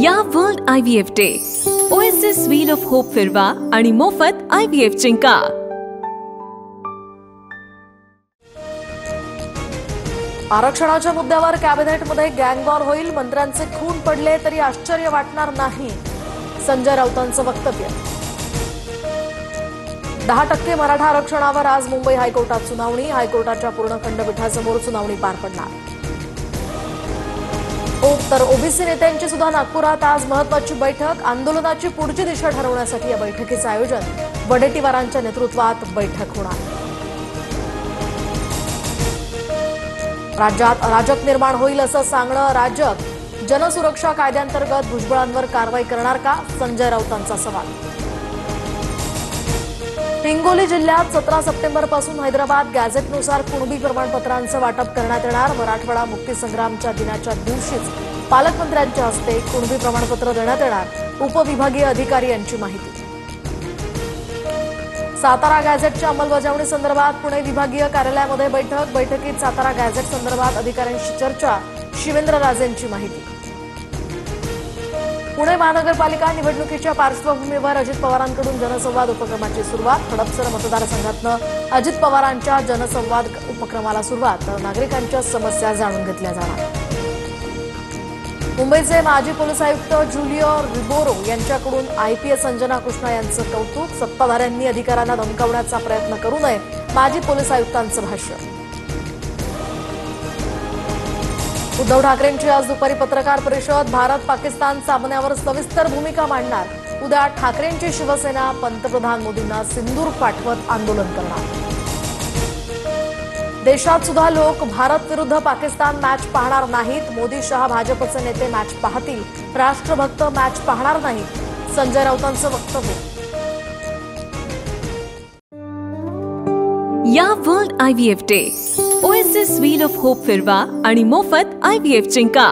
या world IVF day oasis wheel of hope फिरवा आणि मोफत IVF जिंका। आरक्षणाच्या मुद्द्यावर कॅबिनेटमध्ये गँगवॉर होईल, मंत्र्यांचे खून पडले तरी आश्चर्य वाटणार नाही, संजय राऊतांचं वक्तव्य। 10% मराठा आरक्षणावर आज मुंबई हायकोर्टात सुनावणी, हायकोर्टाच्या पूर्ण खंडपीठासमोर सुनावणी पार पडणार। तर ओबीसी नेत्यांची सुद्धा नागपुरात आज महत्त्वाची बैठक, आंदोलनाची पुढची दिशा ठरवण्यासाठी या बैठकीचं आयोजन, वडेट्टीवारांच्या नेतृत्वात बैठक होणार। राज्यात अराजक निर्माण होईल असं सांगणं राजक, जनसुरक्षा कायद्याअंतर्गत भुजबळांवर कारवाई करणार का, संजय राऊतांचा सवाल। हिंगोली जिल्ह्यात 17 सप्टेंबरपासून हैदराबाद गॅझेटनुसार कुणबी प्रमाणपत्रांचं वाटप करण्यात येणार। मराठवाडा मुक्तीसंग्रामच्या दिनाच्या दिवशीच पालकमंत्र्यांच्या हस्ते कुणबी प्रमाणपत्र देण्यात येणार, उपविभागीय अधिकारी यांची माहिती। सातारा गॅझेटच्या अंमलबजावणी संदर्भात पुणे विभागीय कार्यालयामध्ये बैठकीत सातारा गॅझेट संदर्भात अधिकाऱ्यांशी चर्चा, शिवेंद्रराजेंची माहिती। पुणे महानगरपालिका निवडणुकीच्या पार्श्वभूमीवर अजित पवारांकडून जनसंवाद उपक्रमाची सुरुवात, हडपसर मतदारसंघातनं अजित पवारांच्या जनसंवाद उपक्रमाला सुरुवात, नागरिकांच्या समस्या जाणून घेतल्या जाणार। मुंबईचे माजी पोलीस आयुक्त ज्युलिओ रिबेरो यांच्याकडून IPS अंजना कृष्णा यांचं कौतुक, सत्ताधाऱ्यांनी अधिकाऱ्यांना धमकावण्याचा प्रयत्न करू नये, माजी पोलीस आयुक्तांचं भाष्य। उद्धव ठाकरेंची आज दुपारी पत्रकार परिषद, भारत पाकिस्तान सामन्यावर सविस्तर भूमिका मांडणार, उद्या ठाकरेंची शिवसेना पंतप्रधान मोदींना सिंदूर पाठवत आंदोलन करणार। देशात सुद्धा लोक भारत विरुद्ध पाकिस्तान मॅच पाहणार नाहीत, मोदी शहा भाजपचे नेते मॅच पाहतील, राष्ट्रभक्त मॅच पाहणार नाहीत, संजय राऊतांचं वक्तव्य। या world IVF day oasis wheel of hope फिरवा आणि मोफत IVF जिंका।